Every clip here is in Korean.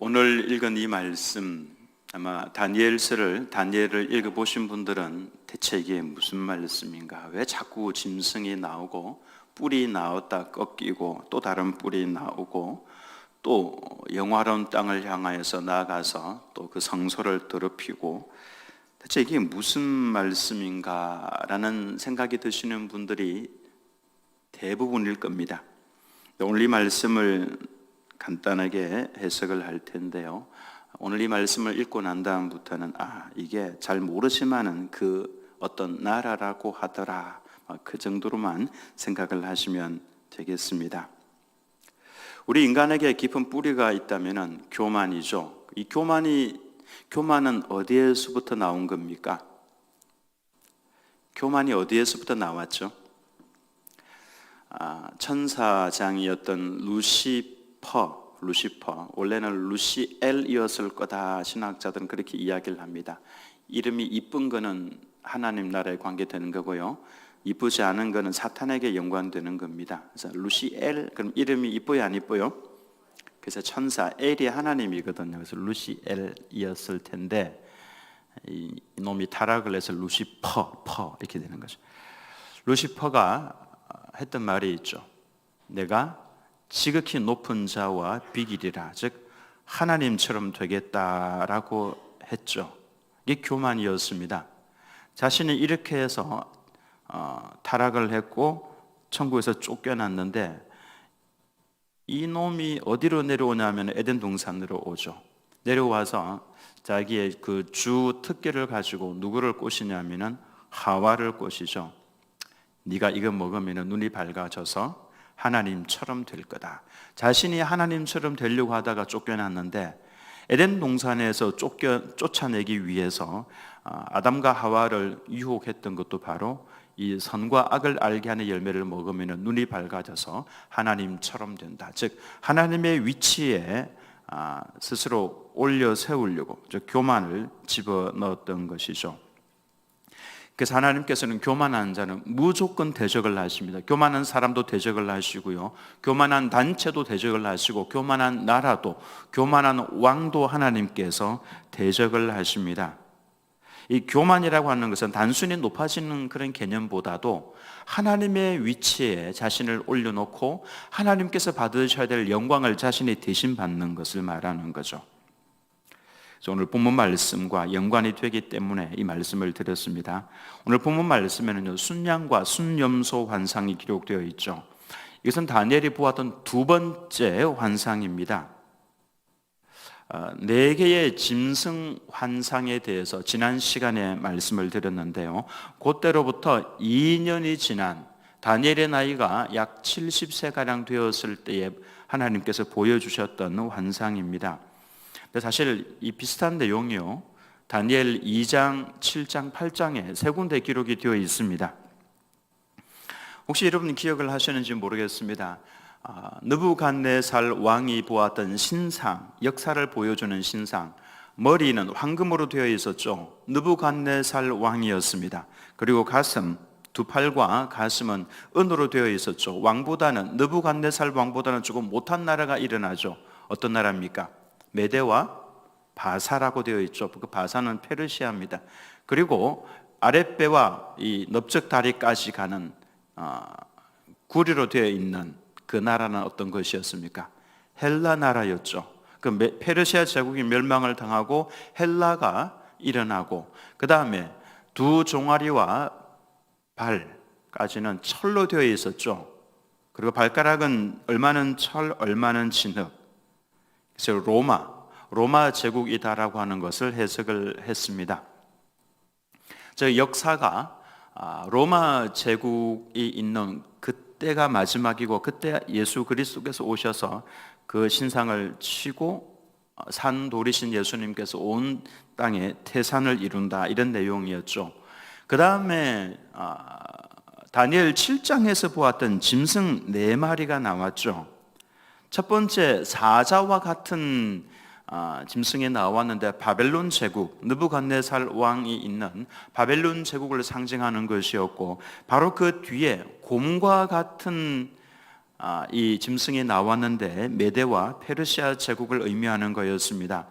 오늘 읽은 이 말씀, 아마 다니엘을 읽어보신 분들은 대체 이게 무슨 말씀인가? 왜 자꾸 짐승이 나오고 뿔이 나왔다 꺾이고 또 다른 뿔이 나오고 또 영화로운 땅을 향하여서 나아가서 또 그 성소를 더럽히고 대체 이게 무슨 말씀인가라는 생각이 드시는 분들이 대부분일 겁니다. 오늘 이 말씀을 간단하게 해석을 할 텐데요. 오늘 이 말씀을 읽고 난 다음부터는 이게 잘 모르지만은 그 어떤 나라라고 하더라, 그 정도로만 생각을 하시면 되겠습니다. 우리 인간에게 깊은 뿌리가 있다면은 교만이죠. 이 교만은 어디에서부터 나온 겁니까? 교만이 어디에서부터 나왔죠? 천사장이었던 루시퍼, 원래는 루시엘이었을 거다. 신학자들은 그렇게 이야기를 합니다. 이름이 이쁜 거는 하나님 나라에 관계되는 거고요, 이쁘지 않은 거는 사탄에게 연관되는 겁니다. 그래서 루시엘, 그럼 이름이 이뻐요, 안 이뻐요? 그래서 천사, 엘이 하나님이거든요. 그래서 루시엘이었을 텐데 이 놈이 타락을 해서 루시퍼 이렇게 되는 거죠. 루시퍼가 했던 말이 있죠. 내가 지극히 높은 자와 비기리라, 즉 하나님처럼 되겠다라고 했죠. 이게 교만이었습니다. 자신이 이렇게 해서 타락을 했고 천국에서 쫓겨났는데 이 놈이 어디로 내려오냐면 에덴 동산으로 오죠. 내려와서 자기의 그 주 특기를 가지고 누구를 꼬시냐면은 하와를 꼬시죠. 네가 이거 먹으면 눈이 밝아져서 하나님처럼 될 거다. 자신이 하나님처럼 되려고 하다가 쫓겨났는데 에덴 동산에서 쫓아내기 위해서 아담과 하와를 유혹했던 것도 바로 이 선과 악을 알게 하는 열매를 먹으면 눈이 밝아져서 하나님처럼 된다. 즉 하나님의 위치에 스스로 올려 세우려고 교만을 집어넣었던 것이죠. 그래서 하나님께서는 교만한 자는 무조건 대적을 하십니다. 교만한 사람도 대적을 하시고요, 교만한 단체도 대적을 하시고, 교만한 나라도, 교만한 왕도 하나님께서 대적을 하십니다. 이 교만이라고 하는 것은 단순히 높아지는 그런 개념보다도 하나님의 위치에 자신을 올려놓고 하나님께서 받으셔야 될 영광을 자신이 대신 받는 것을 말하는 거죠. 오늘 본문 말씀과 연관이 되기 때문에 이 말씀을 드렸습니다. 오늘 본문 말씀에는 순양과 순염소 환상이 기록되어 있죠. 이것은 다니엘이 보았던 두 번째 환상입니다. 4개의 짐승 환상에 대해서 지난 시간에 말씀을 드렸는데요, 그때로부터 2년이 지난 다니엘의 나이가 약 70세가량 되었을 때에 하나님께서 보여주셨던 환상입니다. 사실 이 비슷한 내용이요, 다니엘 2장, 7장, 8장에 세 군데 기록이 되어 있습니다. 혹시 여러분 기억을 하시는지 모르겠습니다. 느부갓네살 왕이 보았던 신상, 역사를 보여주는 신상, 머리는 황금으로 되어 있었죠. 느부갓네살 왕이었습니다. 그리고 두 팔과 가슴은 은으로 되어 있었죠. 느부갓네살 왕보다는 조금 못한 나라가 일어나죠. 어떤 나라입니까? 메대와 바사라고 되어 있죠. 그 바사는 페르시아입니다. 그리고 아랫배와 이 넓적 다리까지 가는 구리로 되어 있는 그 나라는 어떤 것이었습니까? 헬라 나라였죠. 그 페르시아 제국이 멸망을 당하고 헬라가 일어나고, 그 다음에 두 종아리와 발까지는 철로 되어 있었죠. 그리고 발가락은 얼마는 철, 얼마는 진흙. 그래서 로마 제국이다라고 하는 것을 해석을 했습니다. 저 역사가 로마 제국이 있는 그때가 마지막이고, 그때 예수 그리스도께서 오셔서 그 신상을 치고 산돌이신 예수님께서 온 땅에 태산을 이룬다, 이런 내용이었죠. 그 다음에 다니엘 7장에서 보았던 짐승 4마리가 나왔죠. 첫 번째 사자와 같은 짐승이 나왔는데 바벨론 제국, 느부갓네살 왕이 있는 바벨론 제국을 상징하는 것이었고, 바로 그 뒤에 곰과 같은 이 짐승이 나왔는데 메대와 페르시아 제국을 의미하는 거였습니다.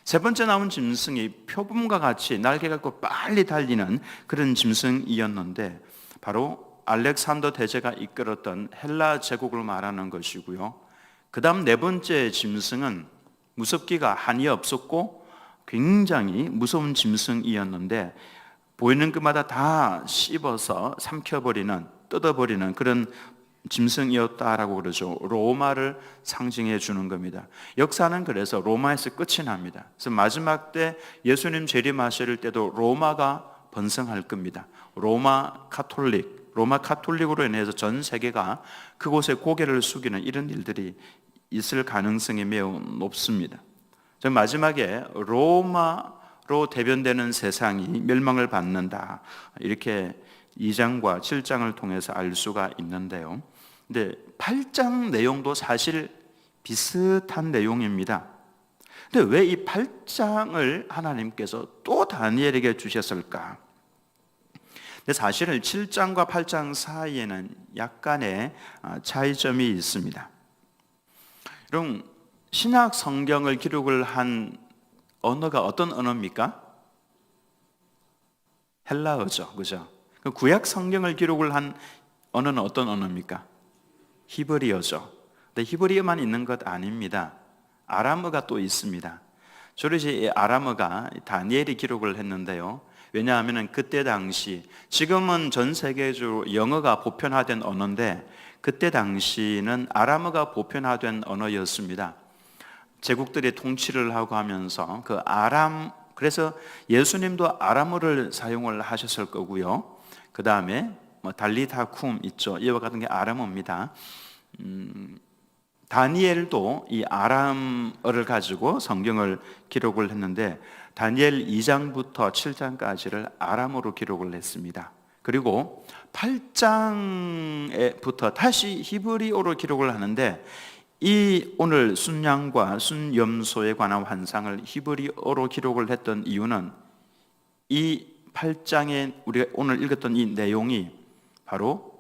세 번째 나온 짐승이 표범과 같이 날개 갖고 빨리 달리는 그런 짐승이었는데 바로 알렉산더 대제가 이끌었던 헬라 제국을 말하는 것이고요. 그 다음 네 번째 짐승은 무섭기가 한이 없었고 굉장히 무서운 짐승이었는데 보이는 것마다 다 씹어서 삼켜버리는, 뜯어버리는 그런 짐승이었다라고 그러죠. 로마를 상징해 주는 겁니다. 역사는 그래서 로마에서 끝이 납니다. 그래서 마지막 때 예수님 재림하실 때도 로마가 번성할 겁니다. 로마 카톨릭으로 인해서 전 세계가 그곳에 고개를 숙이는 이런 일들이 있을 가능성이 매우 높습니다. 마지막에 로마로 대변되는 세상이 멸망을 받는다, 이렇게 2장과 7장을 통해서 알 수가 있는데요. 근데 8장 내용도 사실 비슷한 내용입니다. 근데 왜 이 8장을 하나님께서 또 다니엘에게 주셨을까? 근데 사실은 7장과 8장 사이에는 약간의 차이점이 있습니다. 여러분, 신약 성경을 기록을 한 언어가 어떤 언어입니까? 헬라어죠, 그죠? 구약 성경을 기록을 한 언어는 어떤 언어입니까? 히브리어죠. 근데 히브리어만 있는 것 아닙니다. 아람어가 또 있습니다. 주로 이제 아람어가 다니엘이 기록을 했는데요. 왜냐하면 그때 당시, 지금은 전 세계적으로 영어가 보편화된 언어인데 그때 당시는 아람어가 보편화된 언어였습니다. 제국들이 통치를 하고 하면서 그래서 예수님도 아람어를 사용을 하셨을 거고요. 그 다음에 달리다쿰 있죠. 이와 같은 게 아람어입니다. 다니엘도 이 아람어를 가지고 성경을 기록을 했는데 다니엘 2장부터 7장까지를 아람어로 기록을 했습니다. 그리고 8장부터 다시 히브리어로 기록을 하는데 이 오늘 순양과 순염소에 관한 환상을 히브리어로 기록을 했던 이유는 이 8장에 우리가 오늘 읽었던 이 내용이 바로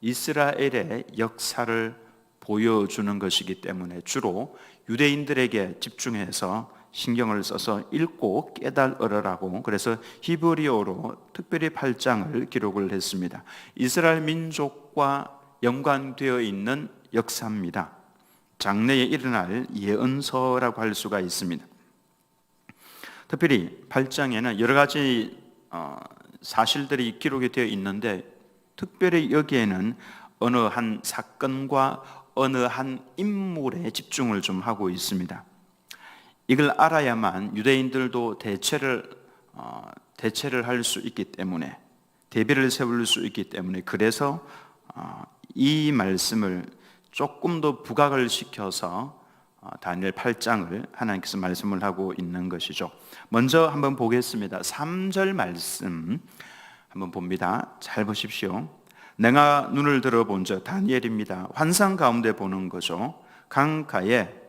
이스라엘의 역사를 보여주는 것이기 때문에 주로 유대인들에게 집중해서 신경을 써서 읽고 깨달으라고, 그래서 히브리어로 특별히 8장을 기록을 했습니다. 이스라엘 민족과 연관되어 있는 역사입니다. 장래에 일어날 예언서라고 할 수가 있습니다. 특별히 8장에는 여러 가지 사실들이 기록이 되어 있는데 특별히 여기에는 어느 한 사건과 어느 한 인물에 집중을 좀 하고 있습니다. 이걸 알아야만 유대인들도 대체를 할 수 있기 때문에, 대비를 세울 수 있기 때문에, 그래서 이 말씀을 조금 더 부각을 시켜서 다니엘 8장을 하나님께서 말씀을 하고 있는 것이죠. 먼저 한번 보겠습니다. 3절 말씀 한번 봅니다. 잘 보십시오. 내가 눈을 들어본 저 다니엘입니다. 환상 가운데 보는 거죠. 강가에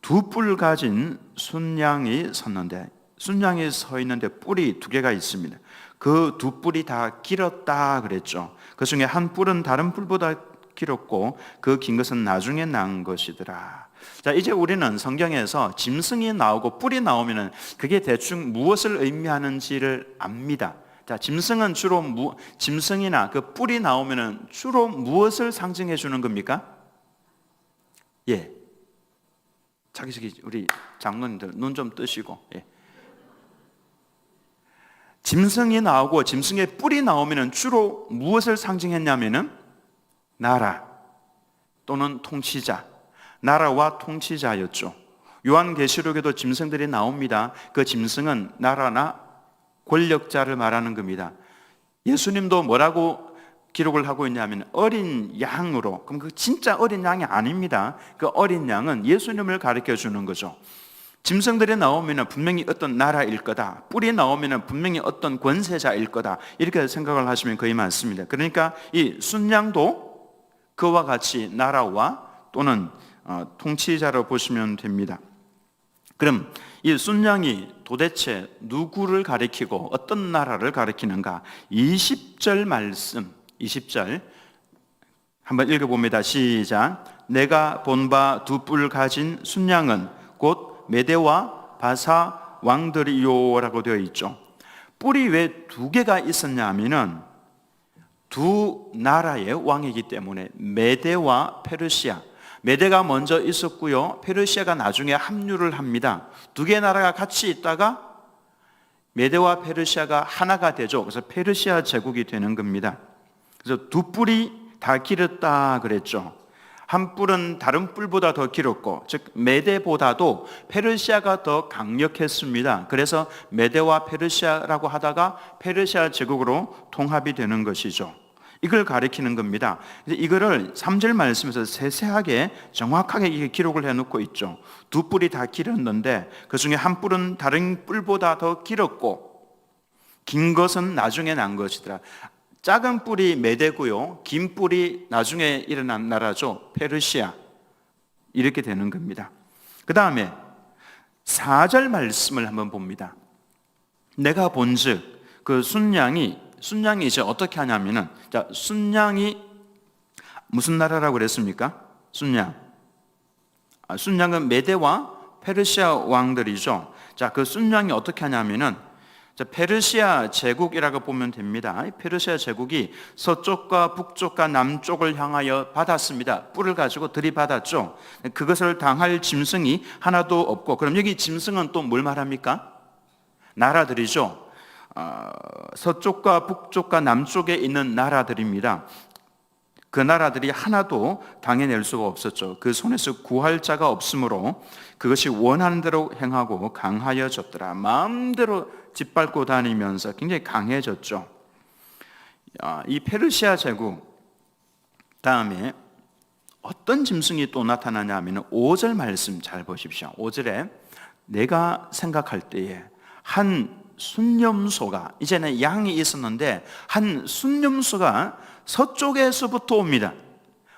두 뿔 가진 순양이 섰는데, 순양이 서 있는데 뿔이 두 개가 있습니다. 그 두 뿔이 다 길었다 그랬죠. 그 중에 한 뿔은 다른 뿔보다 길었고 그 긴 것은 나중에 난 것이더라. 자, 이제 우리는 성경에서 짐승이 나오고 뿔이 나오면은 그게 대충 무엇을 의미하는지를 압니다. 자, 짐승은 주로 짐승이나 그 뿔이 나오면은 주로 무엇을 상징해 주는 겁니까? 예. 자기 우리 장로님들 눈 좀 뜨시고. 예. 짐승이 나오고 짐승의 뿔이 나오면은 주로 무엇을 상징했냐면은 나라 또는 통치자, 나라와 통치자였죠. 요한계시록에도 짐승들이 나옵니다. 그 짐승은 나라나 권력자를 말하는 겁니다. 예수님도 뭐라고 기록을 하고 있냐면 어린 양으로, 그럼 그 진짜 어린 양이 아닙니다. 그 어린 양은 예수님을 가르쳐 주는 거죠. 짐승들이 나오면 분명히 어떤 나라일 거다, 뿔이 나오면 분명히 어떤 권세자일 거다, 이렇게 생각을 하시면 거의 맞습니다. 그러니까 이 순양도 그와 같이 나라와 또는 통치자로 보시면 됩니다. 그럼 이 순양이 도대체 누구를 가리키고 어떤 나라를 가리키는가? 20절 말씀, 20절 한번 읽어봅니다. 시작. 내가 본 바 두 뿔 가진 순양은 곧 메대와 바사 왕들이요라고 되어 있죠. 뿔이 왜 두 개가 있었냐 하면은 두 나라의 왕이기 때문에 메대와 페르시아, 메대가 먼저 있었고요, 페르시아가 나중에 합류를 합니다. 두 개 나라가 같이 있다가 메대와 페르시아가 하나가 되죠. 그래서 페르시아 제국이 되는 겁니다. 그래서 두 뿔이 다 길었다 그랬죠. 한 뿔은 다른 뿔보다 더 길었고, 즉 메대보다도 페르시아가 더 강력했습니다. 그래서 메대와 페르시아라고 하다가 페르시아 제국으로 통합이 되는 것이죠. 이걸 가리키는 겁니다. 이거를 3절 말씀에서 세세하게 정확하게 이게 기록을 해놓고 있죠. 두 뿔이 다 길었는데 그 중에 한 뿔은 다른 뿔보다 더 길었고, 긴 것은 나중에 난 것이더라. 작은 뿔이 메대고요, 긴 뿔이 나중에 일어난 나라죠, 페르시아. 이렇게 되는 겁니다. 그 다음에 4절 말씀을 한번 봅니다. 내가 본즉 그 순양이 이제 어떻게 하냐면은, 자, 순양이 무슨 나라라고 그랬습니까? 순양은 메대와 페르시아 왕들이죠. 자, 그 순양이 어떻게 하냐면은, 자, 페르시아 제국이라고 보면 됩니다. 페르시아 제국이 서쪽과 북쪽과 남쪽을 향하여 받았습니다. 뿔을 가지고 들이받았죠. 그것을 당할 짐승이 하나도 없고, 그럼 여기 짐승은 또 뭘 말합니까? 나라들이죠. 서쪽과 북쪽과 남쪽에 있는 나라들입니다. 그 나라들이 하나도 당해낼 수가 없었죠. 그 손에서 구할 자가 없으므로 그것이 원하는 대로 행하고 강하여졌더라. 마음대로 짓밟고 다니면서 굉장히 강해졌죠. 이 페르시아 제국 다음에 어떤 짐승이 또 나타나냐 하면 5절 말씀 잘 보십시오. 5절에 내가 생각할 때에 한 순념소가, 이제는 양이 있었는데 한 순념소가 서쪽에서부터 옵니다.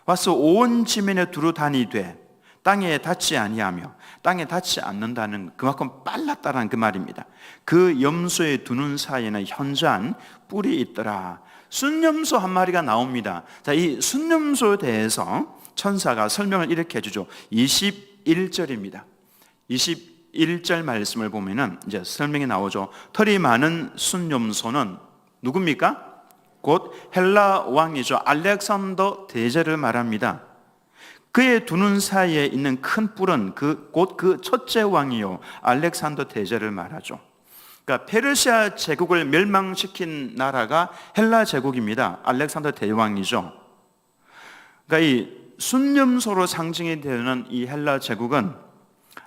와서 온 지면에 두루 다니되 땅에 닿지 아니하며, 땅에 닿지 않는다는 그만큼 빨랐다는 그 말입니다. 그 염소의 두 눈 사이에는 현저한 뿔이 있더라. 순념소 한 마리가 나옵니다. 자, 이 순념소에 대해서 천사가 설명을 이렇게 해주죠. 21절입니다. 21절 말씀을 보면은 이제 설명이 나오죠. 털이 많은 순념소는 누굽니까? 곧 헬라 왕이죠. 알렉산더 대제를 말합니다. 그의 두 눈 사이에 있는 큰 뿔은 곧 그 첫째 왕이요, 알렉산더 대제를 말하죠. 그러니까 페르시아 제국을 멸망시킨 나라가 헬라 제국입니다. 알렉산더 대왕이죠. 그러니까 이 순념소로 상징이 되는 이 헬라 제국은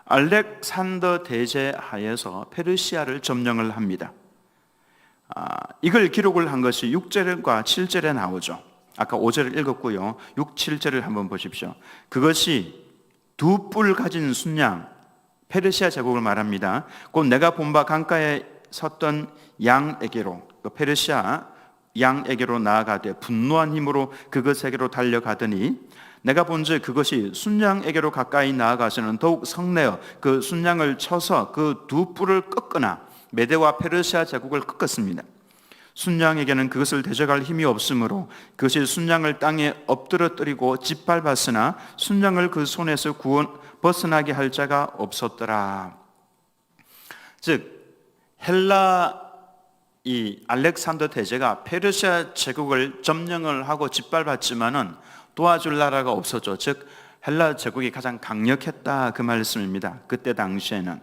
알렉산더 대제 하에서 페르시아를 점령을 합니다. 이걸 기록을 한 것이 6절과 7절에 나오죠. 아까 5절을 읽었고요. 6, 7절을 한번 보십시오. 그것이 두 뿔 가진 순양, 페르시아 제국을 말합니다. 곧 내가 본 바 강가에 섰던 양에게로, 페르시아 양에게로 나아가되 분노한 힘으로 그것에게로 달려가더니 내가 본즉 그것이 순양에게로 가까이 나아가서는 더욱 성내어 그 순양을 쳐서 그 두 뿔을 꺾거나 메대와 페르시아 제국을 꺾었습니다. 순양에게는 그것을 대적할 힘이 없으므로 그것이 순양을 땅에 엎드러뜨리고 짓밟았으나 순양을 그 손에서 벗어나게 할 자가 없었더라. 즉 헬라 이 알렉산더 대제가 페르시아 제국을 점령을 하고 짓밟았지만은 도와줄 나라가 없었죠. 즉 헬라 제국이 가장 강력했다 그 말씀입니다. 그때 당시에는.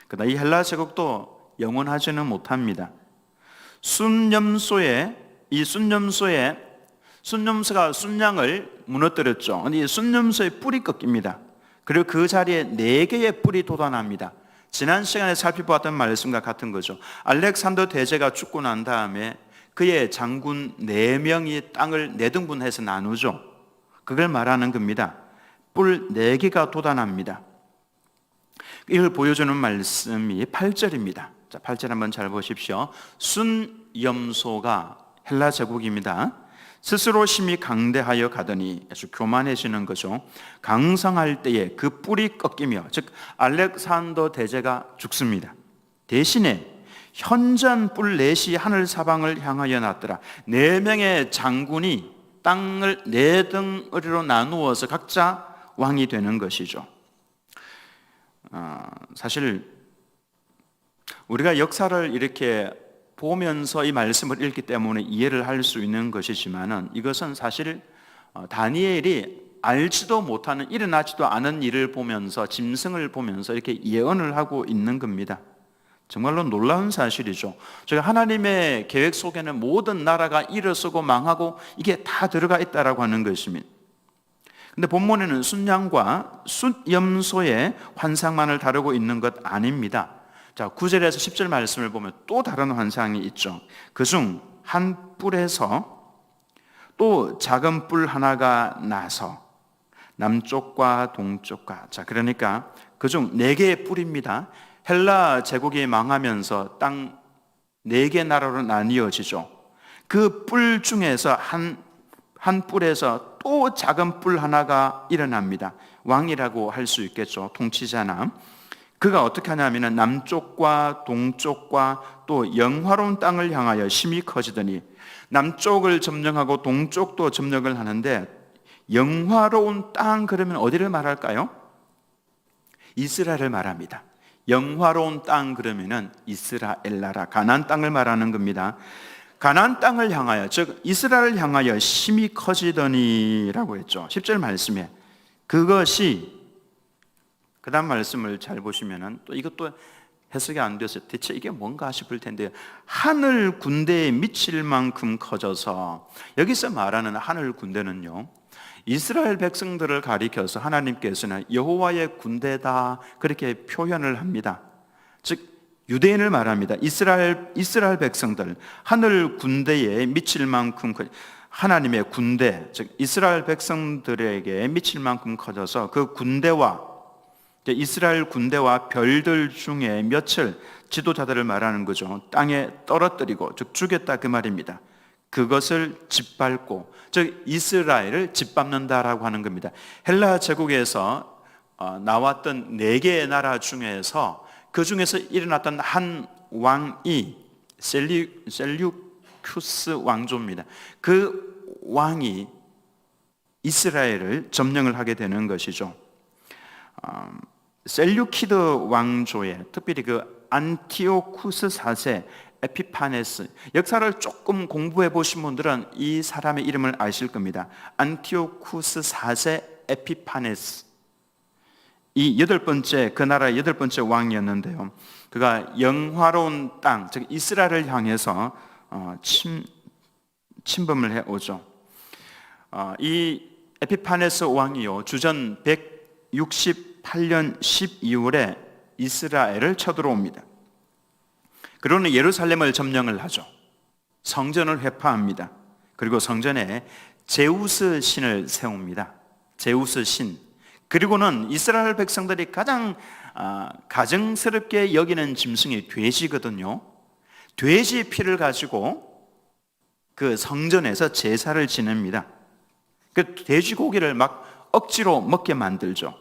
그러나 이 헬라 제국도 영원하지는 못합니다. 순념소가 순양을 무너뜨렸죠. 근데 이 순념소의 뿔이 꺾입니다. 그리고 그 자리에 4개의 뿔이 돋아납니다. 지난 시간에 살펴보았던 말씀과 같은 거죠. 알렉산더 대제가 죽고 난 다음에 그의 장군 4명이 땅을 4등분해서 나누죠. 그걸 말하는 겁니다. 뿔 4개가 돋아납니다. 이걸 보여주는 말씀이 8절입니다. 자, 8절 한번 잘 보십시오. 순염소가 헬라 제국입니다. 스스로 심히 강대하여 가더니 아주 교만해지는 거죠. 강성할 때에 그 뿔이 꺾이며, 즉 알렉산더 대제가 죽습니다. 대신에 현전 뿔 넷이 하늘 사방을 향하여 났더라. 4명의 장군이 땅을 네 덩어리로 나누어서 각자 왕이 되는 것이죠. 사실 우리가 역사를 이렇게 보면서 이 말씀을 읽기 때문에 이해를 할 수 있는 것이지만은, 이것은 사실 다니엘이 알지도 못하는, 일어나지도 않은 일을 보면서, 짐승을 보면서 이렇게 예언을 하고 있는 겁니다. 정말로 놀라운 사실이죠. 저희 하나님의 계획 속에는 모든 나라가 일어서고 망하고 이게 다 들어가 있다라고 하는 것입니다. 근데 본문에는 순양과 숫염소의 환상만을 다루고 있는 것 아닙니다. 자, 9절에서 10절 말씀을 보면 또 다른 환상이 있죠. 그중 한 뿔에서 또 작은 뿔 하나가 나서 남쪽과 동쪽과, 자, 그러니까 그중 4개의 뿔입니다. 헬라 제국이 망하면서 땅 4개 나라로 나뉘어지죠. 그 뿔 중에서 한 뿔에서 또 작은 뿔 하나가 일어납니다. 왕이라고 할 수 있겠죠. 통치자나. 그가 어떻게 하냐면 남쪽과 동쪽과 또 영화로운 땅을 향하여 심히 커지더니, 남쪽을 점령하고 동쪽도 점령을 하는데, 영화로운 땅 그러면 어디를 말할까요? 이스라엘을 말합니다. 영화로운 땅 그러면은 이스라엘 나라, 가나안 땅을 말하는 겁니다. 가나안 땅을 향하여, 즉 이스라엘을 향하여 심히 커지더니라고 했죠. 10절 말씀에 그것이, 그 다음 말씀을 잘 보시면은 또 이것도 해석이 안 돼서 대체 이게 뭔가 싶을 텐데, 하늘 군대에 미칠 만큼 커져서, 여기서 말하는 하늘 군대는요, 이스라엘 백성들을 가리켜서 하나님께서는 여호와의 군대다 그렇게 표현을 합니다. 즉 유대인을 말합니다. 이스라엘 백성들, 하늘 군대에 미칠 만큼, 하나님의 군대, 즉 이스라엘 백성들에게 미칠 만큼 커져서 그 군대와, 이스라엘 군대와 별들 중에 몇을, 지도자들을 말하는 거죠, 땅에 떨어뜨리고, 즉 죽였다 그 말입니다. 그것을 짓밟고, 즉 이스라엘을 짓밟는다라고 하는 겁니다. 헬라 제국에서 나왔던 4개의 나라 중에서, 그 중에서 일어났던 한 왕이 셀류쿠스 왕조입니다. 그 왕이 이스라엘을 점령을 하게 되는 것이죠. 셀류키드 왕조의, 특별히 그 안티오쿠스 4세 에피파네스, 역사를 조금 공부해 보신 분들은 이 사람의 이름을 아실 겁니다. 안티오쿠스 4세 에피파네스, 이 8번째, 그 나라의 8번째 왕이었는데요, 그가 영화로운 땅, 즉 이스라엘을 향해서 침범을 해오죠. 이 에피파네스 왕이요, 주전 168년 12월에 이스라엘을 쳐들어옵니다. 그러는 예루살렘을 점령을 하죠. 성전을 회파합니다. 그리고 성전에 제우스 신을 세웁니다. 제우스 신. 그리고는 이스라엘 백성들이 가장 가증스럽게 여기는 짐승이 돼지거든요. 돼지 피를 가지고 그 성전에서 제사를 지냅니다. 그 돼지고기를 막 억지로 먹게 만들죠.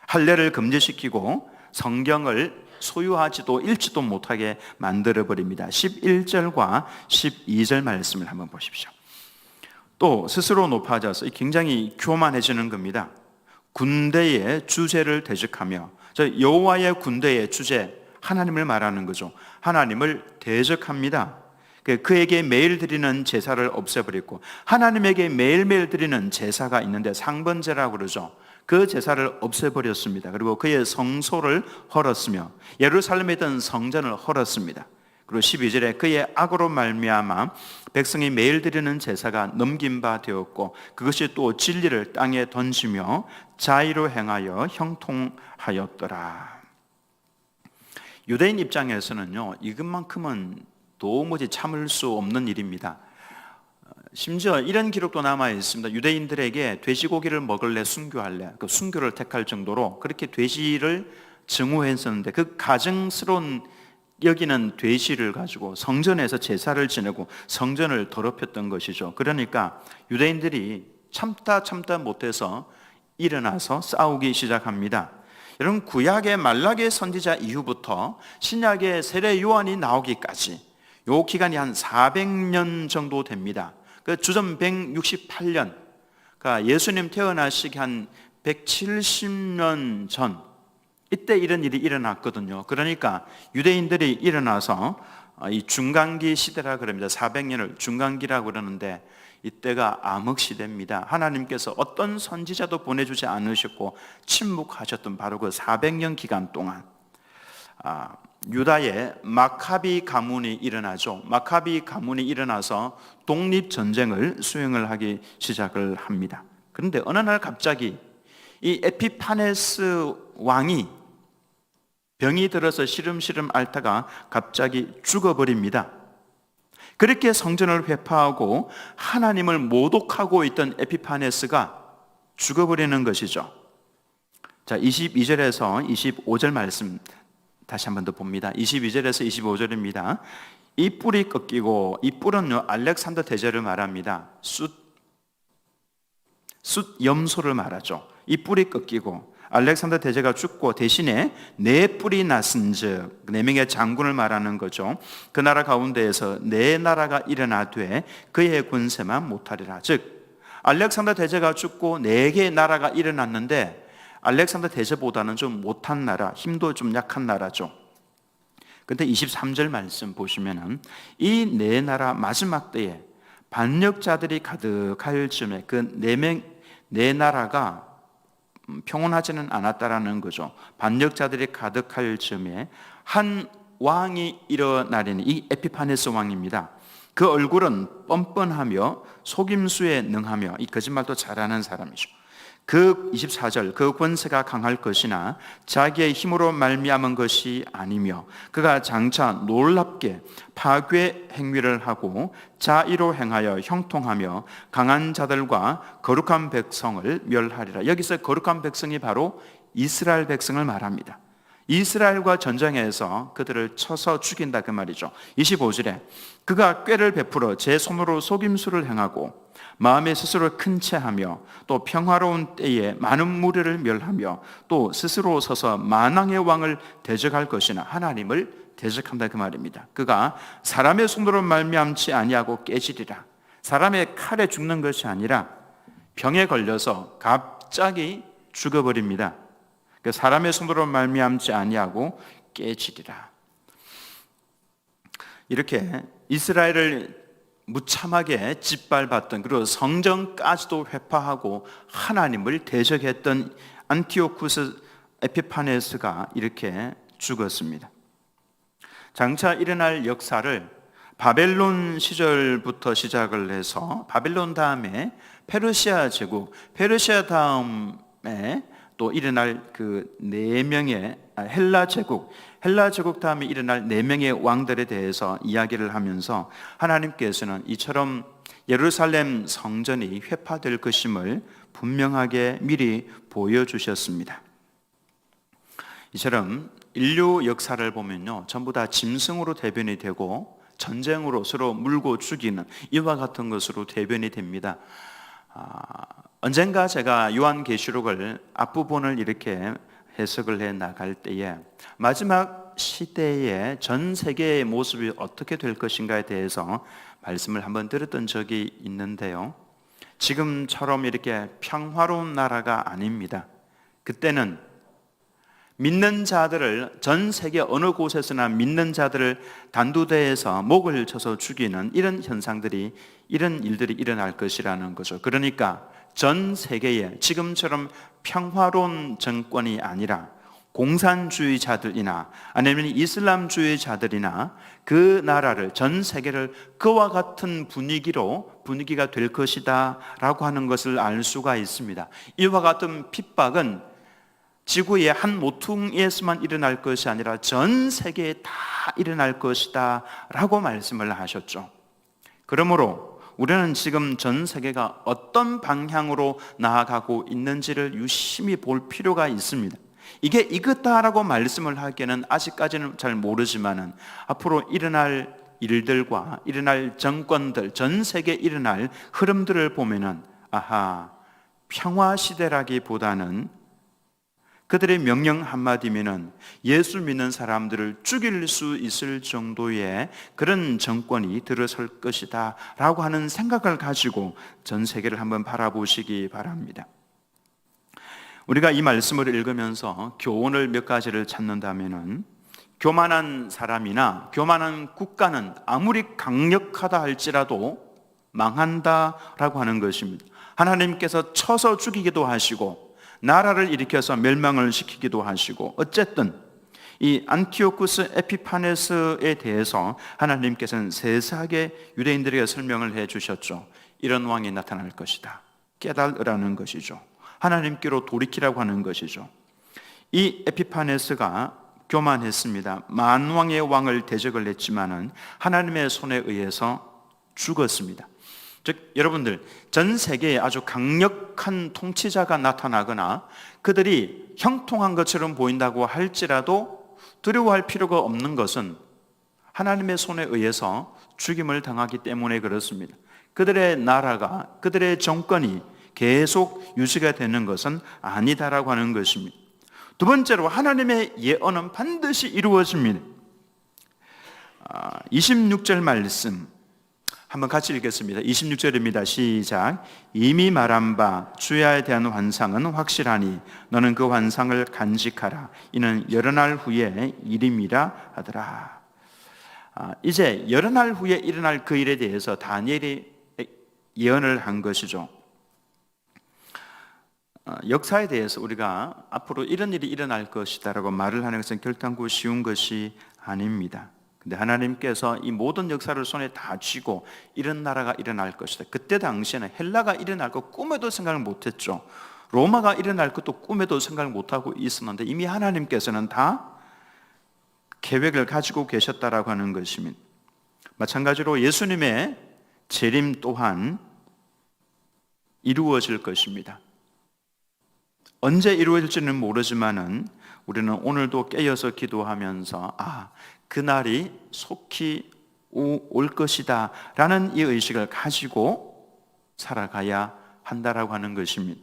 할례를 금지시키고 성경을 소유하지도 읽지도 못하게 만들어버립니다. 11절과 12절 말씀을 한번 보십시오. 또 스스로 높아져서 굉장히 교만해지는 겁니다. 군대의 주제를 대적하며, 여호와의 군대의 주제, 하나님을 말하는 거죠. 하나님을 대적합니다. 그에게 매일 드리는 제사를 없애버리고, 하나님에게 매일매일 드리는 제사가 있는데 상번제라고 그러죠. 그 제사를 없애버렸습니다. 그리고 그의 성소를 헐었으며 예루살렘에 있던 성전을 헐었습니다. 그리고 12절에 그의 악으로 말미암아 백성이 매일 드리는 제사가 넘긴 바 되었고, 그것이 또 진리를 땅에 던지며 자의로 행하여 형통하였더라. 유대인 입장에서는요, 이것만큼은 도무지 참을 수 없는 일입니다. 심지어 이런 기록도 남아 있습니다. 유대인들에게 돼지고기를 먹을래 순교할래, 그 순교를 택할 정도로 그렇게 돼지를 증오했었는데, 그 가증스러운 여기는 돼지를 가지고 성전에서 제사를 지내고 성전을 더럽혔던 것이죠. 그러니까 유대인들이 참다 못해서 일어나서 싸우기 시작합니다. 여러분, 구약의 말라기 선지자 이후부터 신약의 세례 요한이 나오기까지 요 기간이 한 400년 정도 됩니다. 그 주전 168년, 그러니까 예수님 태어나시기 한 170년 전, 이때 이런 일이 일어났거든요. 그러니까 유대인들이 일어나서 이 중간기 시대라 그럽니다. 400년을 중간기라고 그러는데 이때가 암흑 시대입니다. 하나님께서 어떤 선지자도 보내주지 않으셨고 침묵하셨던 바로 그 400년 기간 동안 유다에 마카비 가문이 일어나죠. 마카비 가문이 일어나서 독립전쟁을 수행을 하기 시작을 합니다. 그런데 어느 날 갑자기 이 에피파네스 왕이 병이 들어서 시름시름 앓다가 갑자기 죽어버립니다. 그렇게 성전을 회파하고 하나님을 모독하고 있던 에피파네스가 죽어버리는 것이죠. 자, 22절에서 25절 말씀 다시 한 번 더 봅니다. 22절에서 25절입니다. 이 뿔이 꺾이고, 이 뿔은요 알렉산더 대제를 말합니다. 숫 염소를 말하죠. 이 뿔이 꺾이고 알렉산더 대제가 죽고 대신에 네 뿔이 났은즉, 네 명의 장군을 말하는 거죠. 그 나라 가운데에서 네 나라가 일어나되 그의 권세만 못하리라. 즉 알렉산더 대제가 죽고 네 개의 나라가 일어났는데 알렉산더 대제보다는 좀 못한 나라, 힘도 좀 약한 나라죠. 근데 23절 말씀 보시면은 이 네 나라 마지막 때에 반역자들이 가득할 즈음에 그 네 나라가 평온하지는 않았다라는 거죠. 반역자들이 가득할 즈음에 한 왕이 일어나리니, 이 에피파네스 왕입니다. 그 얼굴은 뻔뻔하며 속임수에 능하며 이 거짓말도 잘하는 사람이죠. 그 24절, 그 권세가 강할 것이나 자기의 힘으로 말미암은 것이 아니며 그가 장차 놀랍게 파괴 행위를 하고 자의로 행하여 형통하며 강한 자들과 거룩한 백성을 멸하리라. 여기서 거룩한 백성이 바로 이스라엘 백성을 말합니다. 이스라엘과 전쟁에서 그들을 쳐서 죽인다 그 말이죠. 25절에 그가 꾀를 베풀어 제 손으로 속임수를 행하고 마음에 스스로 큰 채하며 또 평화로운 때에 많은 무리를 멸하며 또 스스로 서서 만왕의 왕을 대적할 것이나 하나님을 대적한다 그 말입니다. 그가 사람의 손으로 말미암지 아니하고 깨지리라. 사람의 칼에 죽는 것이 아니라 병에 걸려서 갑자기 죽어버립니다. 사람의 손으로 말미암지 아니하고 깨지리라. 이렇게 이스라엘을 무참하게 짓밟았던, 그리고 성전까지도 회파하고 하나님을 대적했던 안티오쿠스 에피파네스가 이렇게 죽었습니다. 장차 일어날 역사를 바벨론 시절부터 시작을 해서 바벨론 다음에 페르시아 제국, 페르시아 다음에 또 일어날 그 네 명의 헬라 제국 다음에 일어날 네 명의 왕들에 대해서 이야기를 하면서 하나님께서는 이처럼 예루살렘 성전이 회파될 것임을 분명하게 미리 보여주셨습니다. 이처럼 인류 역사를 보면요, 전부 다 짐승으로 대변이 되고 전쟁으로 서로 물고 죽이는 이와 같은 것으로 대변이 됩니다. 언젠가 제가 요한계시록을 앞부분을 이렇게 해석을 해 나갈 때에 마지막 시대의 전 세계의 모습이 어떻게 될 것인가에 대해서 말씀을 한번 드렸던 적이 있는데요, 지금처럼 이렇게 평화로운 나라가 아닙니다. 그때는 믿는 자들을, 전 세계 어느 곳에서나 믿는 자들을 단두대에서 목을 쳐서 죽이는 이런 현상들이, 이런 일들이 일어날 것이라는 거죠. 그러니까 전 세계에 지금처럼 평화로운 정권이 아니라 공산주의자들이나 아니면 이슬람주의자들이나 그 나라를, 전 세계를 그와 같은 분위기가 될 것이다 라고 하는 것을 알 수가 있습니다. 이와 같은 핍박은 지구의 한 모퉁이에서만 일어날 것이 아니라 전 세계에 다 일어날 것이다 라고 말씀을 하셨죠. 그러므로 우리는 지금 전 세계가 어떤 방향으로 나아가고 있는지를 유심히 볼 필요가 있습니다. 이게 이것다라고 말씀을 하기에는 아직까지는 잘 모르지만은 앞으로 일어날 일들과 일어날 정권들, 전 세계에 일어날 흐름들을 보면은 평화 시대라기보다는 그들의 명령 한마디면은 예수 믿는 사람들을 죽일 수 있을 정도의 그런 정권이 들어설 것이다 라고 하는 생각을 가지고 전 세계를 한번 바라보시기 바랍니다. 우리가 이 말씀을 읽으면서 교훈을 몇 가지를 찾는다면은, 교만한 사람이나 교만한 국가는 아무리 강력하다 할지라도 망한다라고 하는 것입니다. 하나님께서 쳐서 죽이기도 하시고 나라를 일으켜서 멸망을 시키기도 하시고, 어쨌든 이 안티오쿠스 에피파네스에 대해서 하나님께서는 세세하게 유대인들에게 설명을 해 주셨죠. 이런 왕이 나타날 것이다. 깨달으라는 것이죠. 하나님께로 돌이키라고 하는 것이죠. 이 에피파네스가 교만했습니다. 만왕의 왕을 대적을 했지만은 하나님의 손에 의해서 죽었습니다. 즉, 여러분들, 전 세계에 아주 강력한 통치자가 나타나거나 그들이 형통한 것처럼 보인다고 할지라도 두려워할 필요가 없는 것은 하나님의 손에 의해서 죽임을 당하기 때문에 그렇습니다. 그들의 나라가, 그들의 정권이 계속 유지가 되는 것은 아니다라고 하는 것입니다. 두 번째로, 하나님의 예언은 반드시 이루어집니다. 26절 말씀 한번 같이 읽겠습니다. 26절입니다. 시작. 이미 말한 바 주야에 대한 환상은 확실하니 너는 그 환상을 간직하라. 이는 여러 날 후에 일임이라 하더라. 이제 여러 날 후에 일어날 그 일에 대해서 다니엘이 예언을 한 것이죠. 역사에 대해서 우리가 앞으로 이런 일이 일어날 것이다라고 말을 하는 것은 결단코 쉬운 것이 아닙니다. 근데 하나님께서 이 모든 역사를 손에 다 쥐고 이런 나라가 일어날 것이다. 그때 당시에는 헬라가 일어날 것 꿈에도 생각을 못했죠. 로마가 일어날 것도 꿈에도 생각을 못하고 있었는데 이미 하나님께서는 다 계획을 가지고 계셨다라고 하는 것입니다. 마찬가지로 예수님의 재림 또한 이루어질 것입니다. 언제 이루어질지는 모르지만은 우리는 오늘도 깨어서 기도하면서 그날이 속히 올 것이다 라는 이 의식을 가지고 살아가야 한다라고 하는 것입니다.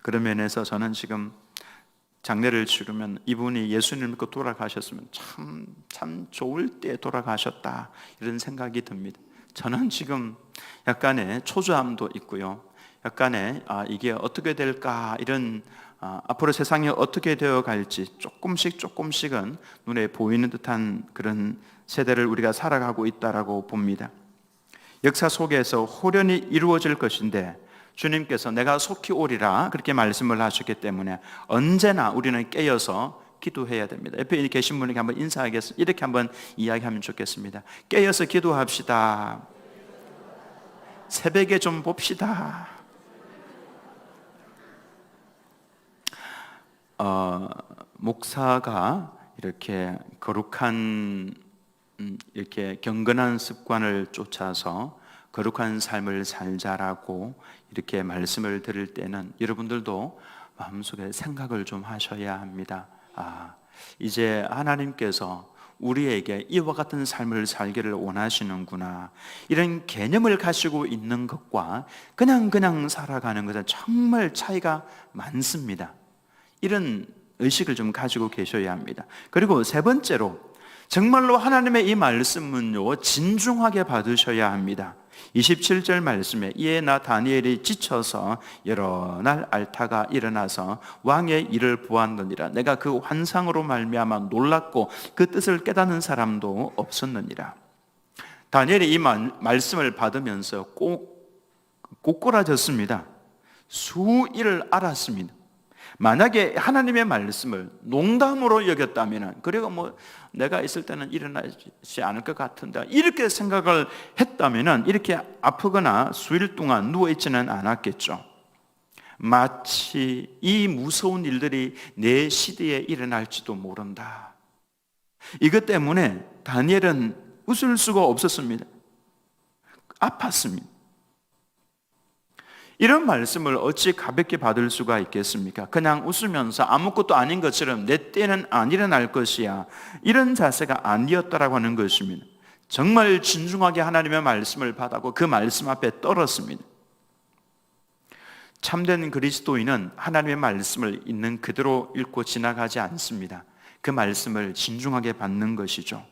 그런 면에서 저는 지금 장례를 치르면 이분이 예수님을 믿고 돌아가셨으면 참 좋을 때 돌아가셨다 이런 생각이 듭니다. 저는 지금 약간의 초조함도 있고요, 약간의 이게 어떻게 될까 이런 앞으로 세상이 어떻게 되어 갈지 조금씩은 눈에 보이는 듯한 그런 세대를 우리가 살아가고 있다라고 봅니다. 역사 속에서 호련히 이루어질 것인데 주님께서 내가 속히 오리라 그렇게 말씀을 하셨기 때문에 언제나 우리는 깨어서 기도해야 됩니다. 옆에 계신 분에게 한번 인사하겠습니다. 이렇게 한번 이야기하면 좋겠습니다. 깨어서 기도합시다. 새벽에 좀 봅시다. 목사가 이렇게 거룩한 이렇게 경건한 습관을 쫓아서 거룩한 삶을 살자라고 이렇게 말씀을 드릴 때는 여러분들도 마음속에 생각을 좀 하셔야 합니다. 이제 하나님께서 우리에게 이와 같은 삶을 살기를 원하시는구나, 이런 개념을 가지고 있는 것과 그냥 살아가는 것은 정말 차이가 많습니다. 이런 의식을 좀 가지고 계셔야 합니다. 그리고 세 번째로, 정말로 하나님의 이 말씀은요 진중하게 받으셔야 합니다. 27절 말씀에 이에 나 다니엘이 지쳐서 여러 날 앓다가 일어나서 왕의 일을 보았느니라. 내가 그 환상으로 말미암아 놀랐고 그 뜻을 깨닫는 사람도 없었느니라. 다니엘이 이 말씀을 받으면서 꼬꾸라졌습니다. 수일을 알았습니다. 만약에 하나님의 말씀을 농담으로 여겼다면, 그리고 내가 있을 때는 일어나지 않을 것 같은데 이렇게 생각을 했다면 이렇게 아프거나 수일 동안 누워있지는 않았겠죠. 마치 이 무서운 일들이 내 시대에 일어날지도 모른다. 이것 때문에 다니엘은 웃을 수가 없었습니다. 아팠습니다. 이런 말씀을 어찌 가볍게 받을 수가 있겠습니까? 그냥 웃으면서 아무것도 아닌 것처럼 내 때는 안 일어날 것이야, 이런 자세가 아니었다라고 하는 것입니다. 정말 진중하게 하나님의 말씀을 받았고 그 말씀 앞에 떨었습니다. 참된 그리스도인은 하나님의 말씀을 있는 그대로 읽고 지나가지 않습니다. 그 말씀을 진중하게 받는 것이죠.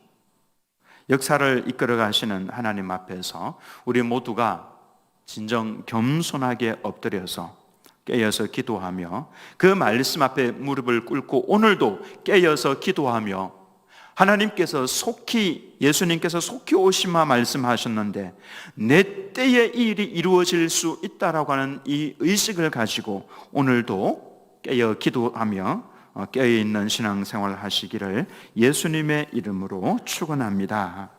역사를 이끌어 가시는 하나님 앞에서 우리 모두가 진정 겸손하게 엎드려서 깨어서 기도하며 그 말씀 앞에 무릎을 꿇고 오늘도 깨어서 기도하며 하나님께서 예수님께서 속히 오시마 말씀하셨는데 내 때에 이 일이 이루어질 수 있다라고 하는 이 의식을 가지고 오늘도 깨어 기도하며 깨어있는 신앙생활 하시기를 예수님의 이름으로 축원합니다.